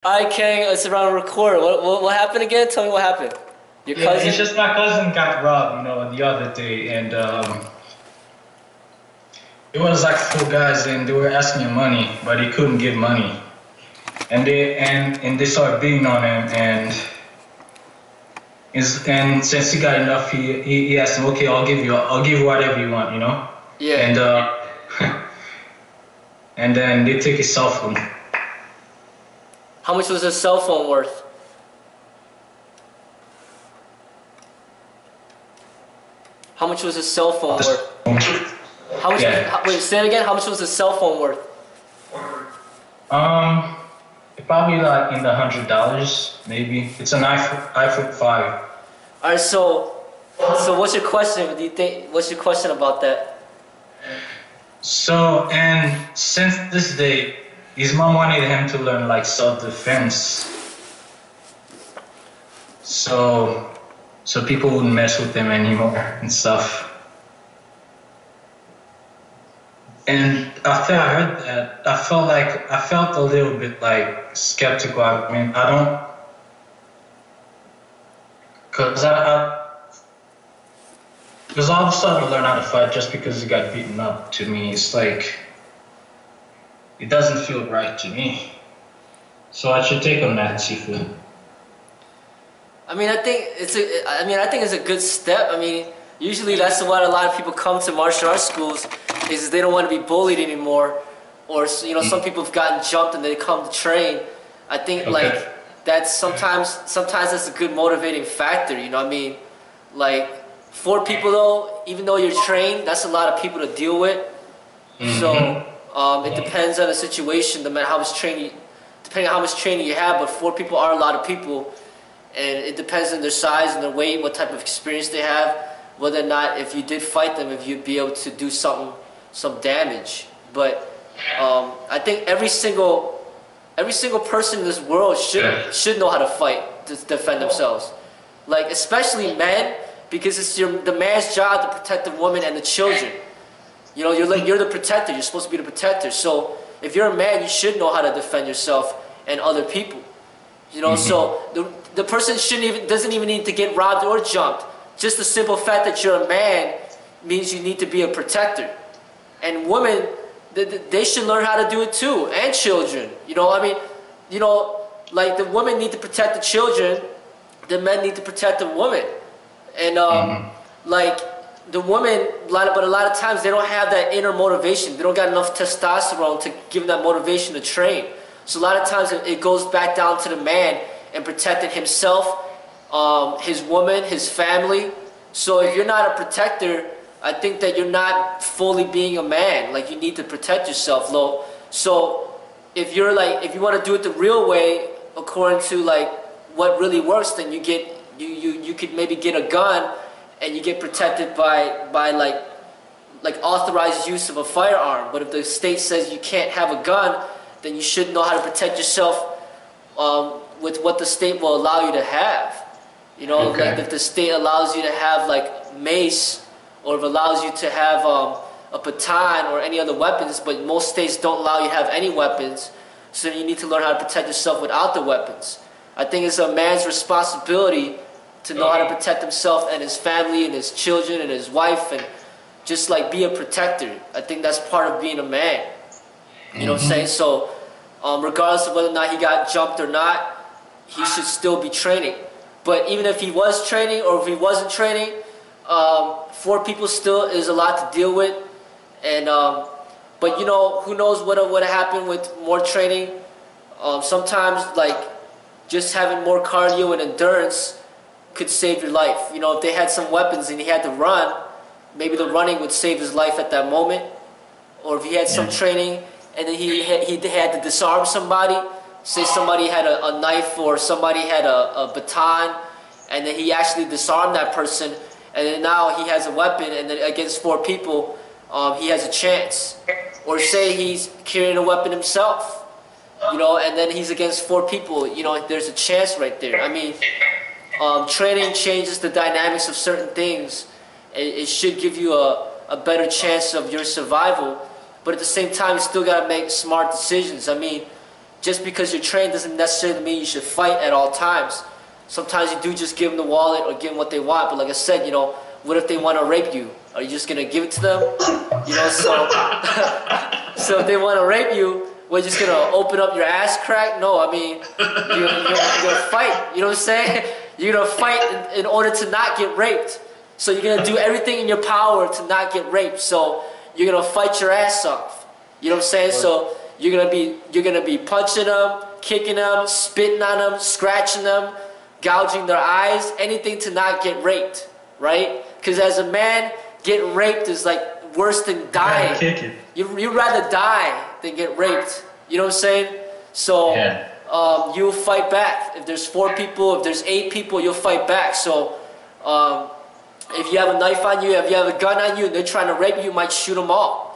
I can't. It's around record. What happened again? Tell me what happened. Your Yeah, cousin? it's just my cousin got robbed, the other day, and it was like four guys, and they were asking him money, but he couldn't give money, and they started beating on him, and since he got enough, he asked him, okay, I'll give you whatever you want, Yeah. and and then they take his cell phone. How much was his cell phone worth? How much was his cell phone worth? How much? Yeah. Wait, say it again. How much was his cell phone worth? Probably like in the $100, maybe. It's an iPhone 5. All right. So what's your question? Do you think? What's your question about that? So, and since this day, his mom wanted him to learn like self-defense. So people wouldn't mess with him anymore and stuff. And after I heard that, I felt a little bit like skeptical. I mean, because all of a sudden I learned how to fight just because he got beaten up. To me, it's like, it doesn't feel right to me. So I should take on that, Sifu. I mean, I think it's a good step. I mean, usually that's what a lot of people come to martial arts schools, is they don't want to be bullied anymore, or some people have gotten jumped and they come to train. I think like that's sometimes that's a good motivating factor. You know what I mean? Like 4 people though, even though you're trained, that's a lot of people to deal with. So it depends on the situation, depending on how much training you have. But 4 people are a lot of people. And it depends on their size and their weight, what type of experience they have, whether or not if you did fight them, if you'd be able to do some damage. But I think every single person in this world should know how to fight to defend themselves. Like especially men, because it's the man's job to protect the woman and the children. You're the protector. You're supposed to be the protector. So if you're a man, you should know how to defend yourself and other people. So the person doesn't even need to get robbed or jumped. Just the simple fact that you're a man means you need to be a protector. And women, they should learn how to do it too, and children. Like the women need to protect the children, the men need to protect the woman. And like the women, but a lot of times they don't have that inner motivation. They don't got enough testosterone to give them that motivation to train. So a lot of times it goes back down to the man and protecting himself, his woman, his family. So if you're not a protector, I think that you're not fully being a man. Like you need to protect yourself, Lo. So if you want to do it the real way, according to like what really works, then you could maybe get a gun and you get protected by like authorized use of a firearm. But if the state says you can't have a gun, then you should know how to protect yourself with what the state will allow you to have. Like if the state allows you to have like mace, or if it allows you to have a baton or any other weapons, but most states don't allow you to have any weapons, so you need to learn how to protect yourself without the weapons. I think it's a man's responsibility to know how to protect himself and his family and his children and his wife, and just like be a protector. I think that's part of being a man. You know what I'm saying? So regardless of whether or not he got jumped or not, he should still be training. But even if he was training or if he wasn't training, 4 people still is a lot to deal with. And but who knows what would happen with more training. Sometimes like just having more cardio and endurance could save your life. If they had some weapons and he had to run, maybe the running would save his life at that moment. Or if he had some training and then he had to disarm somebody, say somebody had a knife or somebody had a baton, and then he actually disarmed that person, and then now he has a weapon, and then against 4 people, he has a chance. Or say he's carrying a weapon himself, and then he's against 4 people, there's a chance right there. I mean, training changes the dynamics of certain things. It should give you a better chance of your survival. But at the same time, you still got to make smart decisions. I mean, just because you're trained doesn't necessarily mean you should fight at all times. Sometimes you do just give them the wallet or give them what they want. But like I said, you know, what if they want to rape you? Are you just gonna give it to them? You know, so so if they want to rape you, we're just gonna open up your ass crack? No, I mean, you're gonna fight. You know what I'm saying? You're gonna fight in order to not get raped. So you're gonna do everything in your power to not get raped. So you're gonna fight your ass off. You know what I'm saying? So you're gonna be punching them, kicking them, spitting on them, scratching them, gouging their eyes, anything to not get raped, right? Because as a man, getting raped is like worse than dying. You'd rather die than get raped. You know what I'm saying? So you'll fight back. If there's 4 people, if there's 8 people, you'll fight back. So if you have a knife on you, if you have a gun on you, and they're trying to rape you, you might shoot them all.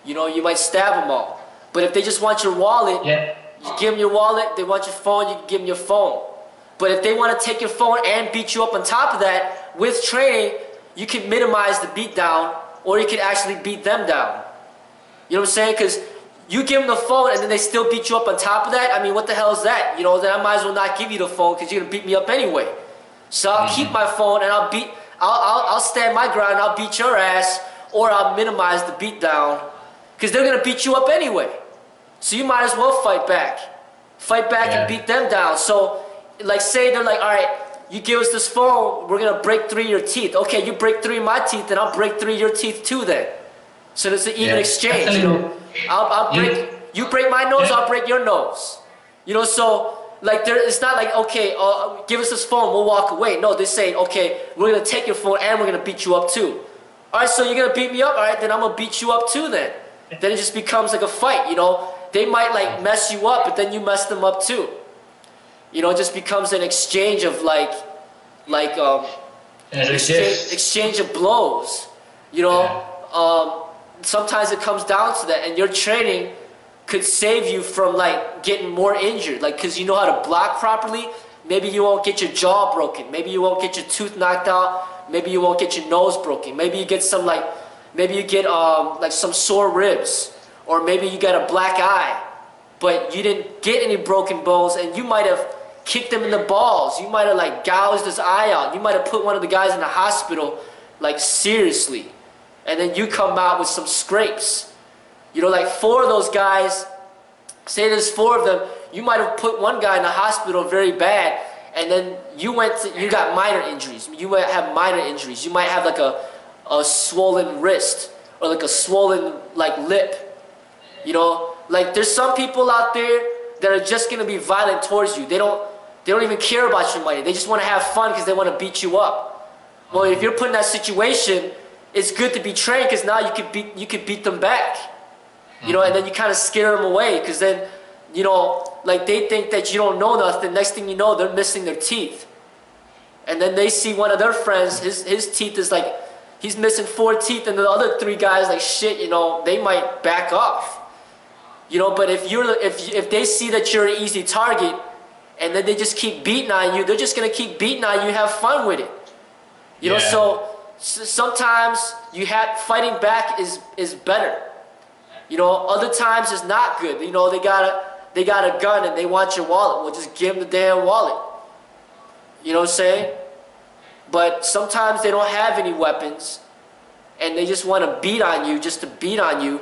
You know, you might stab them all. But if they just want your wallet, you give them your wallet. They want your phone, you give them your phone. But if they want to take your phone and beat you up on top of that, with training, you can minimize the beat down, or you can actually beat them down. You know what I'm saying? Because you give them the phone and then they still beat you up on top of that. I mean, what the hell is that? You know, then I might as well not give you the phone because you're gonna beat me up anyway. So I'll keep my phone and I'll stand my ground. I'll beat your ass, or I'll minimize the beat down because they're gonna beat you up anyway. So you might as well fight back and beat them down. So, like, say they're like, all right, you give us this phone, we're gonna break 3 of your teeth. Okay, you break 3 of my teeth, then I'll break 3 of your teeth too. Then, so it's an even exchange. You know, you break my nose, I'll break your nose. You know, so like it's not like, okay, give us this phone, we'll walk away. No, they're saying, okay, we're gonna take your phone and we're gonna beat you up too. All right, so you're gonna beat me up. All right, then I'm gonna beat you up too. Then it just becomes like a fight. You know, they might like mess you up, but then you mess them up too. You know, it just becomes an exchange of exchange of blows. You know, sometimes it comes down to that, and your training could save you from like getting more injured. Like, cause you know how to block properly. Maybe you won't get your jaw broken. Maybe you won't get your tooth knocked out. Maybe you won't get your nose broken. Maybe you get some like some sore ribs, or maybe you got a black eye, but you didn't get any broken bones, and you might have kicked him in the balls. You might have like gouged his eye out. You might have put one of the guys in the hospital, like seriously. And then you come out with some scrapes. You know, like 4 of those guys, say there's 4 of them, you might have put one guy in the hospital very bad, and then you got minor injuries. You might have minor injuries. You might have like a swollen wrist, or like a swollen like lip. You know, like there's some people out there that are just gonna be violent towards you. They don't even care about your money. They just want to have fun because they want to beat you up. Well, if you're put in that situation, it's good to be trained, because now you could beat them back. You know, and then you kind of scare them away, because then, you know, like they think that you don't know nothing. Next thing you know, they're missing their teeth. And then they see one of their friends, his teeth is like, he's missing 4 teeth, and the other 3 guys like, shit, you know, they might back off. You know, but if they see that you're an easy target, and then they just keep beating on you, they're just gonna keep beating on you and have fun with it. You know, so sometimes fighting back is better. You know, other times it's not good. You know, they got a gun and they want your wallet. Well, just give them the damn wallet. You know what I'm saying? But sometimes they don't have any weapons, and they just want to beat on you just to beat on you.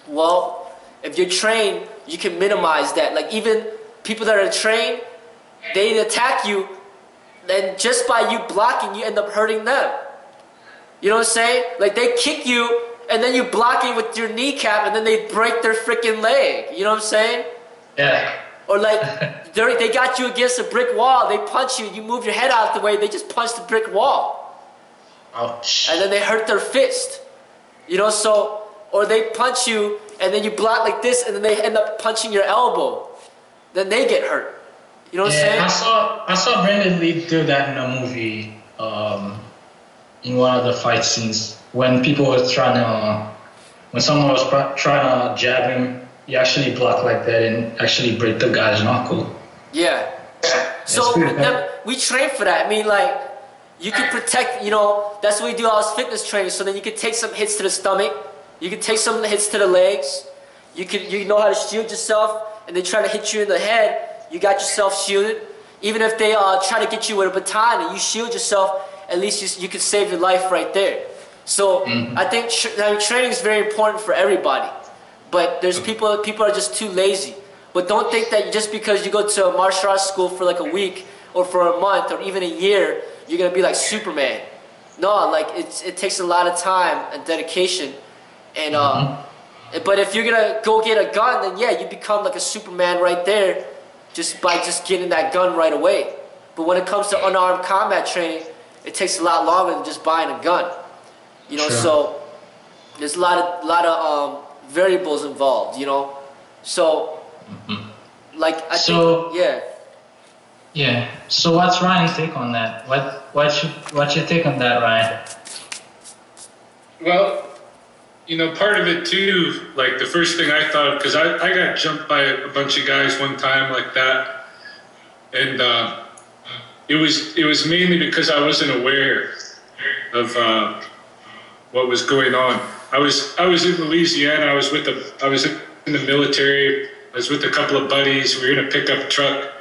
Well, if you're trained, you can minimize that. Like, even people that are trained, they attack you, and just by you blocking, you end up hurting them. You know what I'm saying? Like, they kick you, and then you block it with your kneecap, and then they break their freaking leg. You know what I'm saying? Yeah. Or like, they got you against a brick wall, they punch you, you move your head out of the way, they just punch the brick wall. Ouch. And then they hurt their fist. You know, so, or they punch you, and then you block like this, and then they end up punching your elbow. Then they get hurt. You know what I'm saying? I saw Brandon Lee do that in a movie, in one of the fight scenes, when people were when someone was trying to jab him, he actually blocked like that and actually break the guy's knuckle. Yeah. So we train for that. I mean, like, you can protect, you know, that's what we do as fitness training. So then you can take some hits to the stomach. You can take some hits to the legs. You know how to shield yourself. and they try to hit you in the head, you got yourself shielded. Even if they try to get you with a baton and you shield yourself, at least you can save your life right there. So I think training is very important for everybody. But there's people are just too lazy. But don't think that just because you go to a martial arts school for like a week or for a month or even a year, you're going to be like Superman. No, like it takes a lot of time and dedication. And but if you're going to go get a gun, then yeah, you become like a Superman right there just by just getting that gun right away. But when it comes to unarmed combat training, it takes a lot longer than just buying a gun. You know, so there's a lot of variables involved, you know. So like I think yeah. So what's Ryan's take on that? What's your take on that, Ryan? Well, you know, part of it too, like the first thing I thought, because I got jumped by a bunch of guys one time like that, and it was mainly because I wasn't aware of what was going on. I was in Louisiana. I was in the military. I was with a couple of buddies. We were in a pickup truck.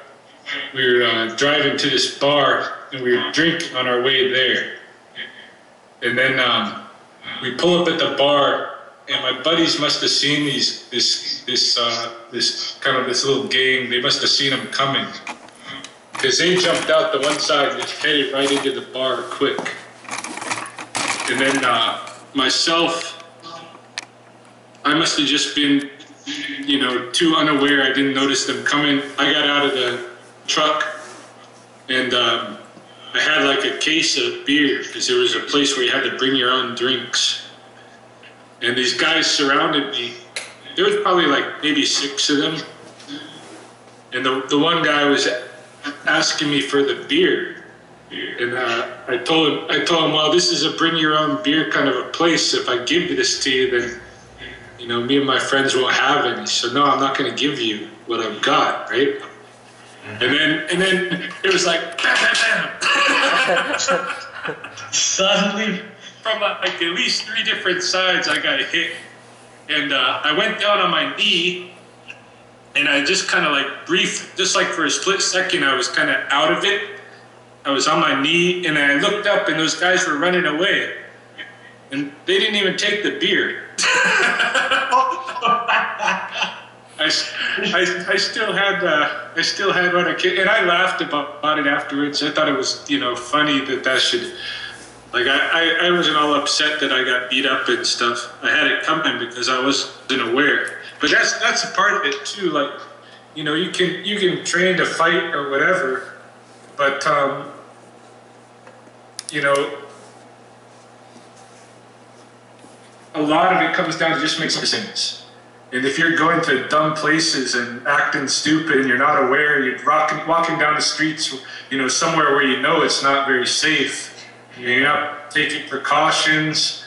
We were driving to this bar, and we were drinking on our way there. And then we pull up at the bar, and my buddies must have seen this little gang. They must have seen them coming, because they jumped out the one side and just headed right into the bar quick. And then myself, I must have just been, you know, too unaware. I didn't notice them coming. I got out of the truck, and I had like a case of beer, because there was a place where you had to bring your own drinks. And these guys surrounded me. There was probably like maybe 6 of them. And the one guy was asking me for the beer. And I told him, well, this is a bring your own beer kind of a place. If I give this to you, then, you know, me and my friends won't have any. So no, I'm not going to give you what I've got, right? And then it was like, bam, bam, bam. Suddenly, from like at least 3 different sides, I got hit. And I went down on my knee, and I just kind of like breathed, just like for a split second, I was kind of out of it. I was on my knee, and I looked up, and those guys were running away. And they didn't even take the beer. I still had what I could, and I laughed about it afterwards. I thought it was, you know, funny that should, like, I wasn't all upset that I got beat up and stuff. I had it coming because I wasn't aware. But that's a part of it too. Like, you know, you can train to fight or whatever, but you know, a lot of it comes down to just making sense. And if you're going to dumb places and acting stupid and you're not aware, you're walking down the streets, you know, somewhere where you know it's not very safe, you're not taking precautions,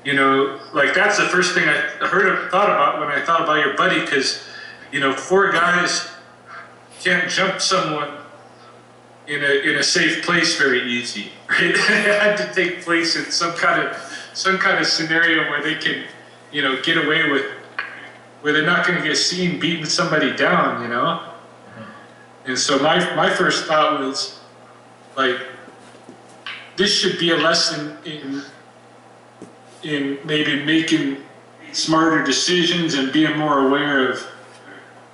you know, like that's the first thing I thought about when I thought about your buddy, because, you know, 4 guys can't jump someone in a safe place very easy, right? It had to take place in some kind of scenario where they can, you know, get away with, where they're not going to get seen beating somebody down, you know? And so my first thought was, like, this should be a lesson in maybe making smarter decisions and being more aware of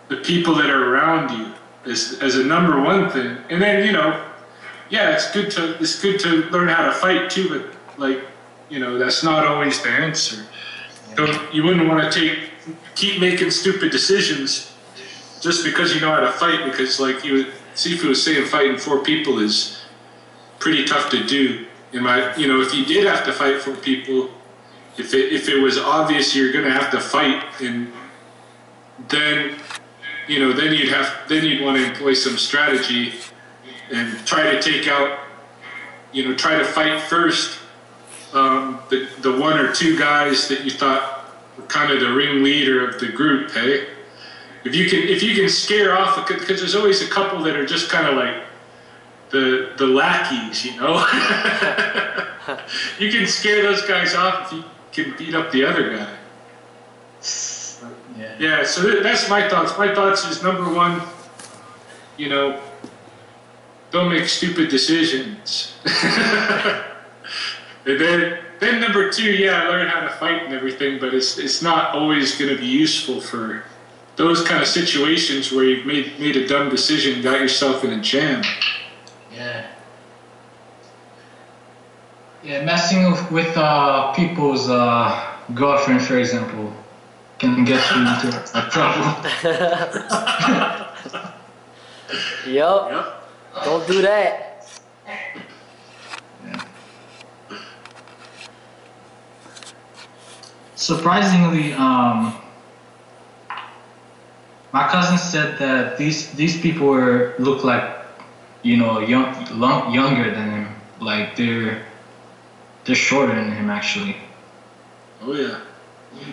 the people that are around you as a number one thing. And then, you know, yeah, it's good to learn how to fight too, but, like, you know, that's not always the answer. You wouldn't want to keep making stupid decisions just because you know how to fight, because, like Sifu was saying, fighting 4 people is pretty tough to do. You know, if you did have to fight 4 people, if it was obvious you're going to have to fight, and then, you know, then you'd want to employ some strategy and try to take out, you know, try to fight first the 1 or 2 guys that you thought were kind of the ringleader of the group, hey? If you can scare off, because there's always a couple that are just kind of like the lackeys, you know? You can scare those guys off if you can beat up the other guy. Yeah, so that's my thoughts. My thoughts is number one, you know, don't make stupid decisions. And then number two, yeah, learn how to fight and everything, but it's not always going to be useful for those kind of situations where you've made a dumb decision, got yourself in a jam. Yeah. Yeah, messing with people's girlfriend, for example, can get you into trouble. Yup. Don't do that. Yeah. Surprisingly, my cousin said that these people look like, you know, younger than him. Like they're shorter than him actually. Oh yeah.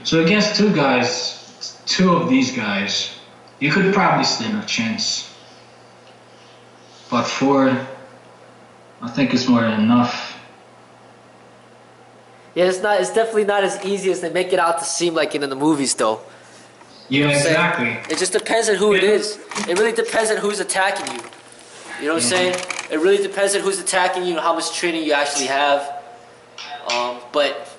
So against two of these guys, you could probably stand a chance. But four, I think it's more than enough. Yeah, it's definitely not as easy as they make it out to seem like in the movies, though. Yeah, exactly. It just depends on who it is. It really depends on who's attacking you. You know what I'm saying? It really depends on who's attacking you and how much training you actually have. But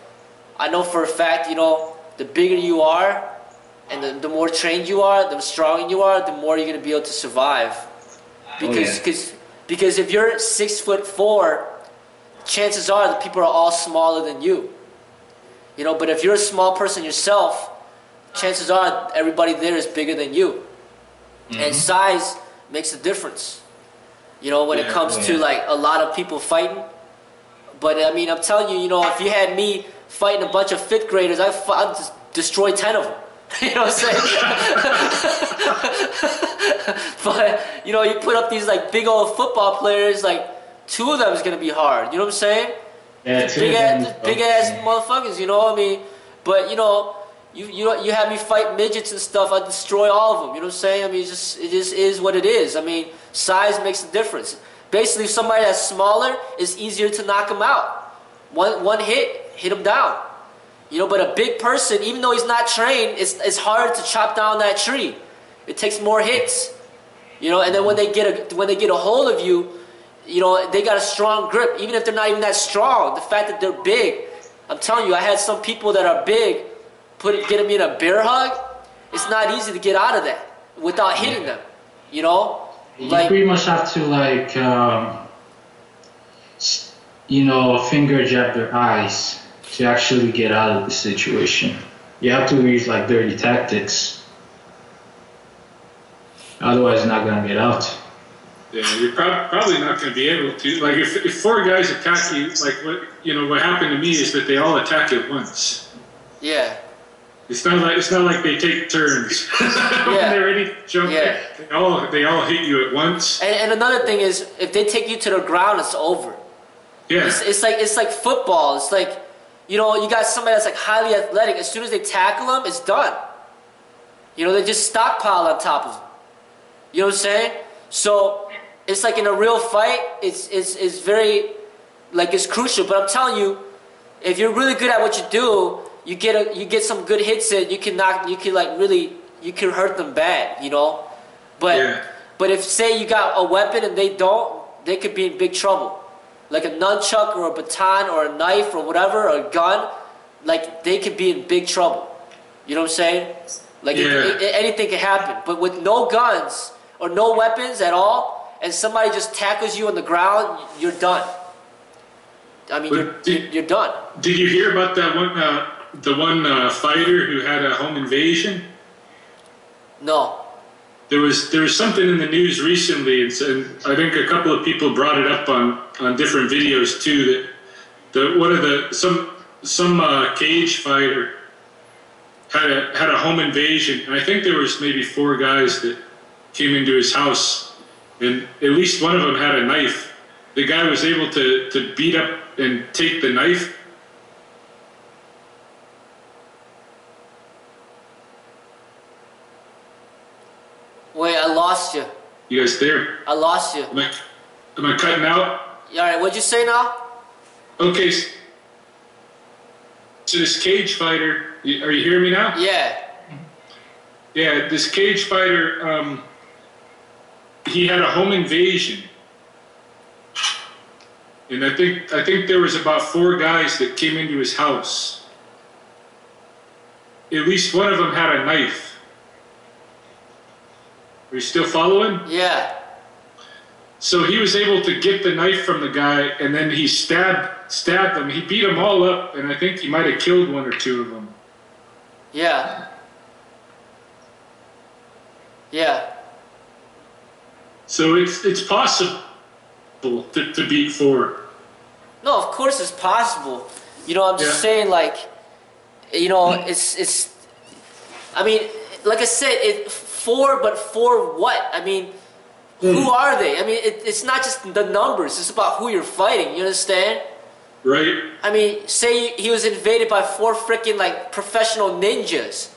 I know for a fact, you know, the bigger you are and the more trained you are, the stronger you are, the more you're going to be able to survive. Because if you're 6'4", chances are the people are all smaller than you. You know, but if you're a small person yourself, chances are everybody there is bigger than you. And size makes a difference. You know, when it comes to like a lot of people fighting. But I mean, I'm telling you, you know, if you had me fighting a bunch of 5th graders, I'd just destroy 10 of them. You know what I'm saying? But, you know, you put up these like big old football players, like 2 of them is going to be hard. You know what I'm saying? Yeah, big ass motherfuckers, you know what I mean? But, you know, you have me fight midgets and stuff, I destroy all of them. You know what I'm saying? I mean, it just is what it is. I mean, size makes a difference. Basically, somebody that's smaller, it's easier to knock them out. One hit him down. You know, but a big person, even though he's not trained, it's hard to chop down that tree. It takes more hits. You know, and then when they get a hold of you, you know, they got a strong grip. Even if they're not even that strong, the fact that they're big, I'm telling you, I had some people that are big get them in a bear hug. It's not easy to get out of that without hitting them. You know, you pretty much have to like, you know, finger jab their eyes to actually get out of the situation. You have to use like dirty tactics. Otherwise, you're not gonna get out. Yeah, you're probably not going to be able to. Like if 4 guys attack you, like what happened to me is that they all attack at once. Yeah. It's not like they take turns. When they're ready to jump, they all hit you at once. And another thing is, if they take you to the ground, it's over. Yeah. It's like football. It's like, you know, you got somebody that's like highly athletic. As soon as they tackle them, it's done. You know, they just stockpile on top of them. You know what I'm saying? So it's like in a real fight, it's very, like, it's crucial. But I'm telling you, if you're really good at what you do, you get some good hits in, you can hurt them bad, you know. But if say you got a weapon and they don't, they could be in big trouble. Like a nunchuck or a baton or a knife or whatever, or a gun, like they could be in big trouble. You know what I'm saying? Like anything can happen. But with no guns or no weapons at all, and somebody just tackles you on the ground, you're done. I mean, you're done. Did you hear about that one? The one fighter who had a home invasion? No. There was something in the news recently, and I think a couple of people brought it up on different videos too. That some cage fighter had a home invasion, and I think there was maybe 4 guys that came into his house, and at least one of them had a knife. The guy was able to beat up and take the knife. Wait, I lost you. You guys there? I lost you. Am I cutting out? All right, what'd you say now? Okay. So this cage fighter, are you hearing me now? Yeah. Yeah, this cage fighter, he had a home invasion. And I think there was about 4 guys that came into his house. At least one of them had a knife. Are you still following? Yeah. So he was able to get the knife from the guy, and then he stabbed them. He beat them all up, and I think he might have killed 1 or 2 of them. Yeah. Yeah. So it's possible to beat 4. No, of course it's possible. You know, I'm just saying, like, you know, it's. I mean, like I said, 4, but 4 what? I mean, who are they? I mean, it's not just the numbers. It's about who you're fighting. You understand? Right. I mean, say he was invaded by 4 freaking like professional ninjas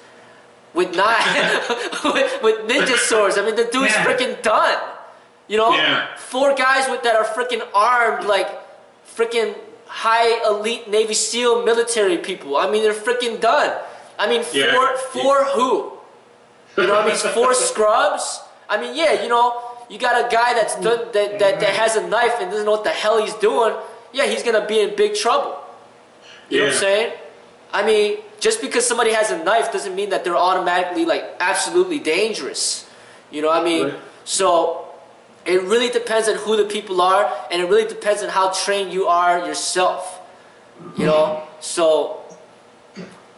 with with ninja swords. I mean, the dude's freaking done. You know, 4 guys that are freaking armed like freaking high elite Navy SEAL military people. I mean, they're freaking done. I mean, four who? You know, I mean, 4 scrubs. I mean, yeah, you know, you got a guy that's done, that has a knife and doesn't know what the hell he's doing. Yeah, he's gonna be in big trouble. You know what I'm saying? I mean, just because somebody has a knife doesn't mean that they're automatically like absolutely dangerous. You know what I mean? So it really depends on who the people are, and it really depends on how trained you are yourself. You know? So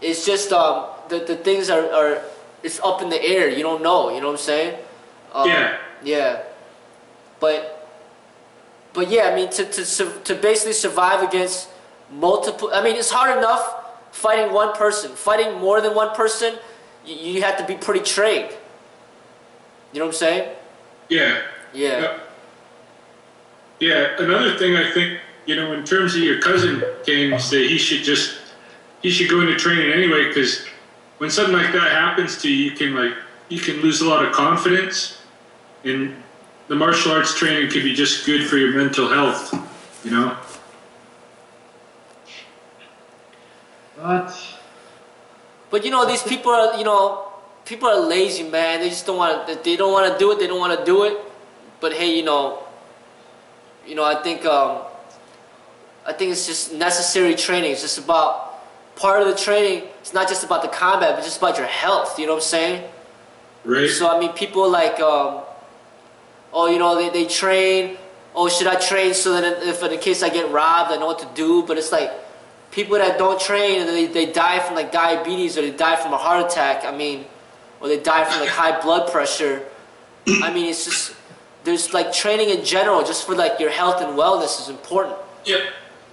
it's just the things are it's up in the air. You don't know. You know what I'm saying? Yeah. But yeah, I mean, to basically survive against multiple. I mean, it's hard enough fighting one person. Fighting more than one person, you have to be pretty trained. You know what I'm saying? Yeah. Yeah. Yeah. Another thing I think, you know, in terms of your cousin James, that he should go into training anyway, because when something like that happens to you, you can lose a lot of confidence, and the martial arts training could be just good for your mental health, you know. But you know, these people are, you know, people are lazy, man. They just don't want to. They don't want to do it. They don't want to do it. But hey, you know, I think it's just necessary training. It's just about part of the training. It's not just about the combat, but just about your health. You know what I'm saying? Right. So I mean, people like, oh, you know, they train. Oh, should I train so that if in case I get robbed, I know what to do? But it's like people that don't train and they die from like diabetes, or they die from a heart attack. I mean, or they die from like high blood pressure. I mean, it's just, there's like training in general just for like your health and wellness is important. Yep.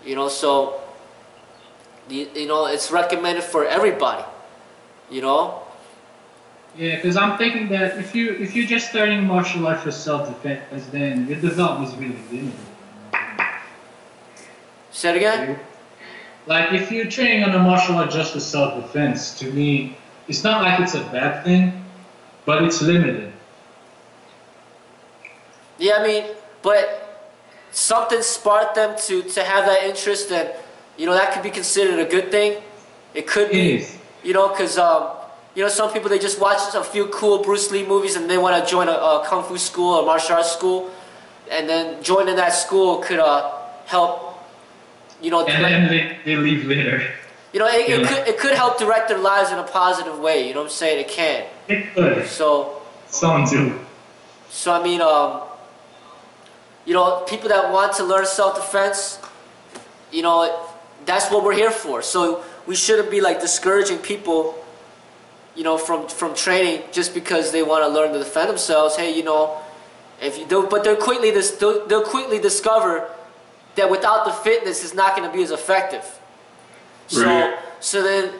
You know, so you know, it's recommended for everybody. You know. Yeah, because I'm thinking that if you're just starting martial arts for self-defense, then your development is really limited. Say it again? Like, if you're training on a martial art just for self-defense, to me, it's not like it's a bad thing, but it's limited. Yeah, I mean, but something sparked them to have that interest, and, you know, that could be considered a good thing. It could be, you know, because, you know, some people, they just watch a few cool Bruce Lee movies and they want to join a kung fu school or martial arts school, and then joining that school could help, you know. And then they leave later. You know, it could help direct their lives in a positive way. You know what I'm saying? It can. It could. So. Some do. So I mean, you know, people that want to learn self-defense, you know, that's what we're here for. So we shouldn't be like discouraging people, you know, from training just because they want to learn to defend themselves. Hey, you know, if you do, but they'll quickly discover that without the fitness, it's not going to be as effective. Right. So then,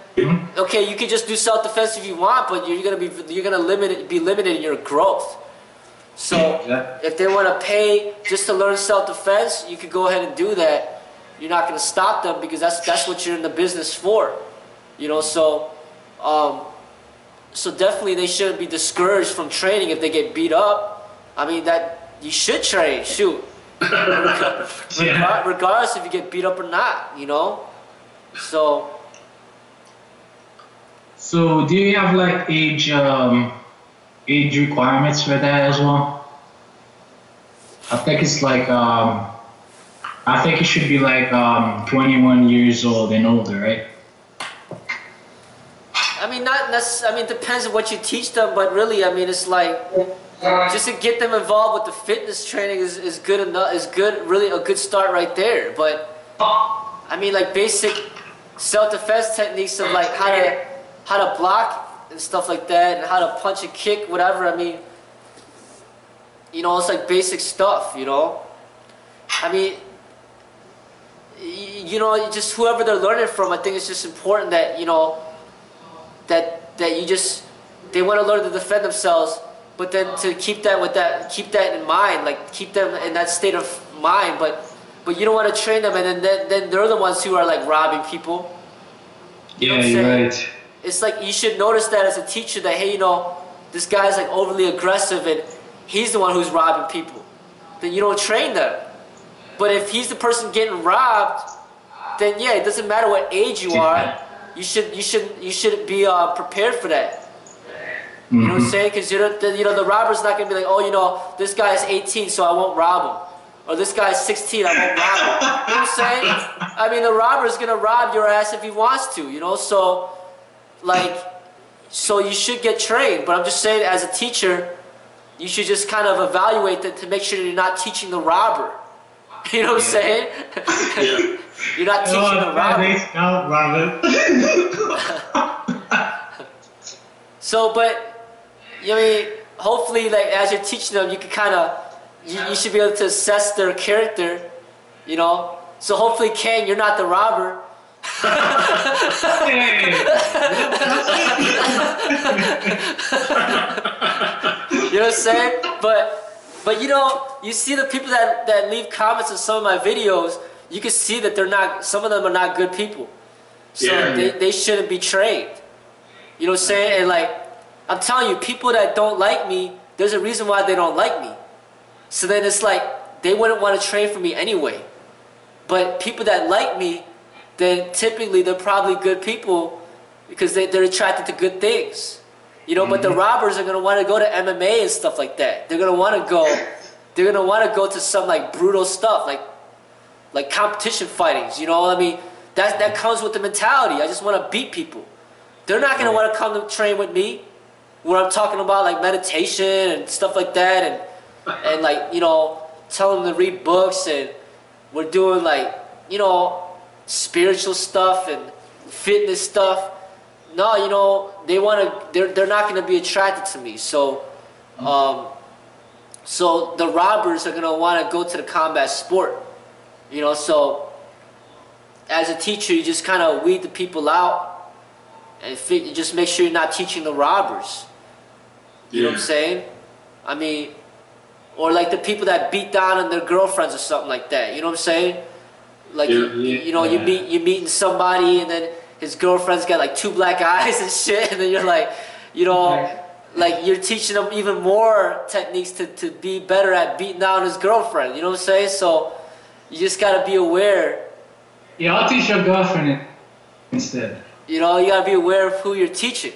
okay, you can just do self-defense if you want, but you're gonna be limited in your growth. So if they want to pay just to learn self-defense, you could go ahead and do that. You're not going to stop them because that's what you're in the business for, you know. So definitely they shouldn't be discouraged from training if they get beat up. I mean, that you should train, shoot, regardless if you get beat up or not, you know. So So do you have like age requirements for that as well? I think it's like I think it should be like 21 years old and older, right? I mean, not necessarily. I mean, it depends on what you teach them, but really, I mean, it's like just to get them involved with the fitness training is good enough. Is good, really a good start right there. But I mean, like basic self-defense techniques of like how to block and stuff like that, and how to punch and kick, whatever. I mean, you know, it's like basic stuff. You know, I mean, you know, just whoever they're learning from, I think it's just important that you know. That you just they want to learn to defend themselves, but then to keep that in mind, like keep them in that state of mind. But you don't want to train them, and then they're the ones who are like robbing people. You know what I'm saying? Right. It's like you should notice that as a teacher that hey, you know, this guy's like overly aggressive and he's the one who's robbing people. Then you don't train them. But if he's the person getting robbed, then yeah, it doesn't matter what age you are. You should be prepared for that. You know what I'm saying? Because you know the robber's not gonna be like, oh, you know, this guy's 18, so I won't rob him, or this guy's 16, I won't rob him. You know what I'm saying? I mean, the robber's gonna rob your ass if he wants to. You know, so you should get trained. But I'm just saying, as a teacher, you should just kind of evaluate that to make sure that you're not teaching the robber. You know what I'm saying? Yeah. You're not teaching the robber. No, Robert. So, but I mean, hopefully, like as you're teaching them, you can kind of you should be able to assess their character, you know. So hopefully, Kang, you're not the robber. You know what I'm saying? But you know, you see the people that leave comments on some of my videos. You can see that some of them are not good people. So they shouldn't be trained. You know what I'm saying? And like, I'm telling you, people that don't like me, there's a reason why they don't like me. So then it's like, they wouldn't want to train for me anyway. But people that like me, then typically they're probably good people because they're attracted to good things. You know, but the robbers are going to want to go to MMA and stuff like that. They're going to want to go to some like brutal stuff, like competition fightings, you know. I mean, that comes with the mentality. I just want to beat people. They're not going to want to come to train with me, where I'm talking about like meditation and stuff like that, and like, you know, telling them to read books, and we're doing like, you know, spiritual stuff and fitness stuff. No, you know, they're not going to be attracted to me. So, so the robbers are going to want to go to the combat sport. You know, so as a teacher, you just kind of weed the people out and just make sure you're not teaching the robbers. You know what I'm saying? I mean, or like the people that beat down on their girlfriends or something like that. You know what I'm saying? Like, you know, you're meeting somebody and then his girlfriend's got like 2 black eyes and shit, and then you're like, you know, like you're teaching them even more techniques to be better at beating down his girlfriend. You know what I'm saying? So you just gotta be aware. Yeah, I'll teach your girlfriend instead. You know, you gotta be aware of who you're teaching.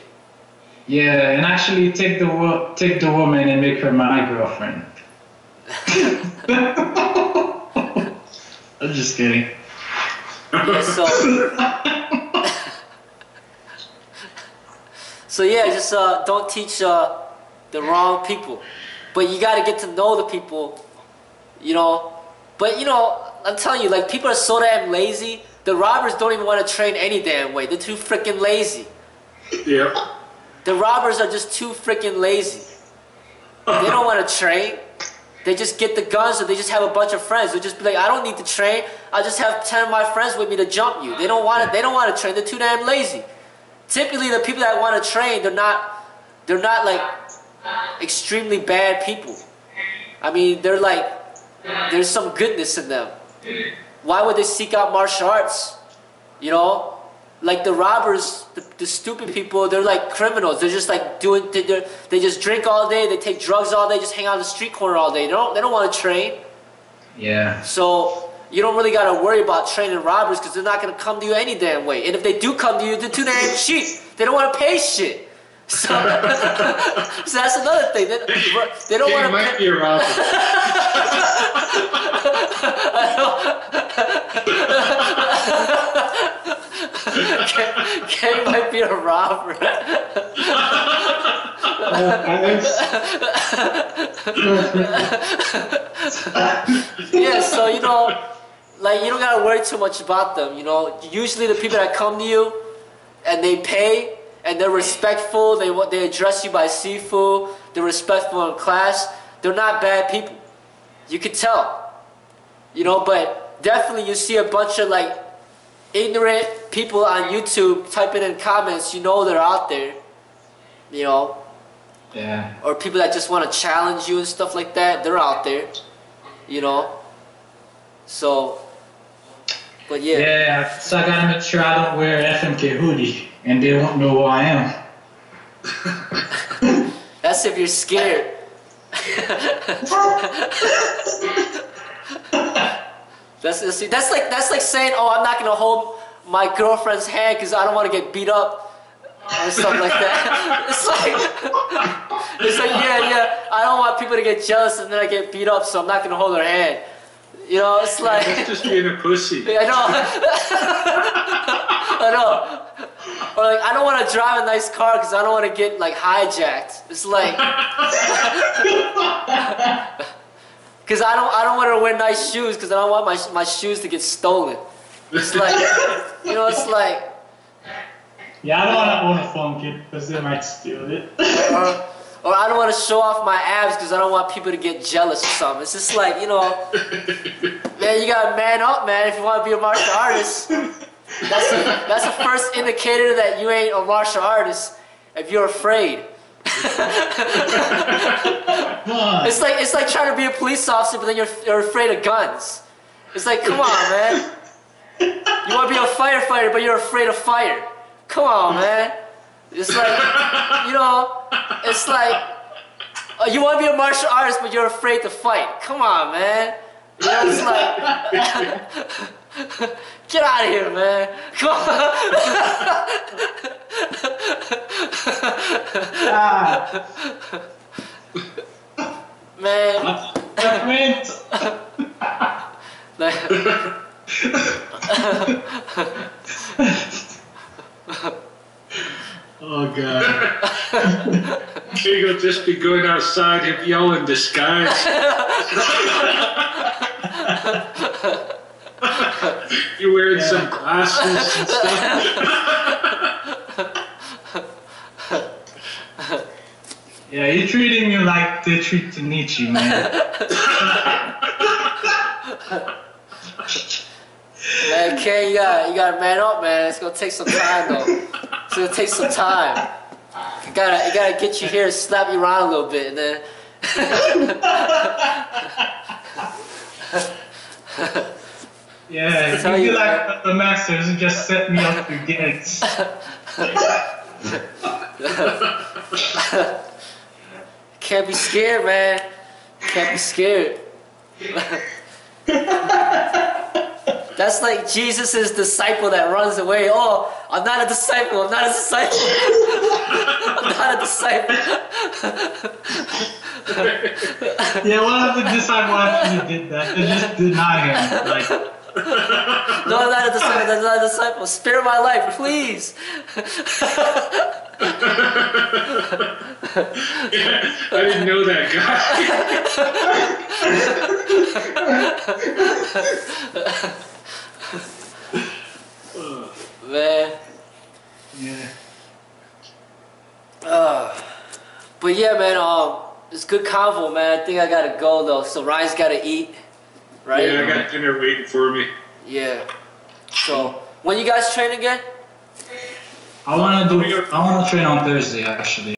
Yeah, and actually take the woman and make her my girlfriend. I'm just kidding. Yeah, so yeah, just don't teach the wrong people, but you gotta get to know the people. You know. But, you know, I'm telling you, like, people are so damn lazy. The robbers don't even want to train any damn way. They're too freaking lazy. Yeah. The robbers are just too freaking lazy. They don't want to train. They just get the guns, or they just have a bunch of friends. They'll just be like, I don't need to train. I'll just have 10 of my friends with me to jump you. They don't want to train. They're too damn lazy. Typically, the people that want to train, they're not like extremely bad people. I mean, they're like, there's some goodness in them. Why would they seek out martial arts? You know, like the robbers, the stupid people, they're like criminals. They're just like they just drink all day, they take drugs all day, just hang out on the street corner all day. They don't want to train. Yeah. So you don't really got to worry about training robbers because they're not going to come to you any damn way. And if they do come to you, they're too damn cheap. They don't want to pay shit. So, so that's another thing. They don't want to. Might be a robber. Kay might be a robber. Yeah, so you know, like you don't gotta worry too much about them. You know, usually the people that come to you and they pay and they're respectful. They address you by Sifu. They're respectful in class. They're not bad people. You can tell. You know, but definitely you see a bunch of like ignorant people on YouTube typing in comments. You know they're out there. You know. Yeah. Or people that just want to challenge you and stuff like that. They're out there. You know. So. But yeah. Yeah, so I gotta make sure I don't wear FMK hoodie and they won't know who I am. That's if you're scared. That's like saying, oh, I'm not gonna hold my girlfriend's hand because I don't want to get beat up or something like that. It's like yeah, I don't want people to get jealous and then I get beat up, so I'm not gonna hold her hand. You know, it's like that's just being a pussy. I know. I know. Or like, I don't want to drive a nice car because I don't want to get like hijacked. It's like, because I don't want to wear nice shoes because I don't want my shoes to get stolen. It's like, you know, it's like. Yeah, I don't want to own a phone kit because they might steal it. Or I don't want to show off my abs because I don't want people to get jealous or something. It's just like, you know, man, you gotta man up, man, if you want to be a martial artist. That's the first indicator that you ain't a martial artist if you're afraid. It's like trying to be a police officer, but then you're afraid of guns. It's like, come on, man. You want to be a firefighter, but you're afraid of fire. Come on, man. It's like, you know, it's like, you want to be a martial artist, but you're afraid to fight. Come on, man. You know, it's like, get out of here, man. Come on. Man. Oh God. You'll just be going outside and yell in disguise. You're wearing some glasses and stuff. Yeah, you're treating me like they treat Nietzsche, man. Man, Kay, you gotta man up, man. It's gonna take some time, though. It's gonna take some time. You gotta get you here and slap you around a little bit, and then. Yeah, you feel like the masters who just set me up for gigs. Can't be scared, man. Can't be scared. That's like Jesus' disciple that runs away. Oh, I'm not a disciple. I'm not a disciple. I'm not a disciple. Yeah, one of the disciples actually did that. They just denied him. Like, no, I'm not a disciple. I'm not a disciple. Spare my life, please. I didn't know that guy. Man. yeah. But yeah, man, it's good convo, man. I think I gotta go though. So Ryan's gotta eat, right? Yeah, I got dinner waiting for me. Yeah. So when you guys train again? I want to train on Thursday actually.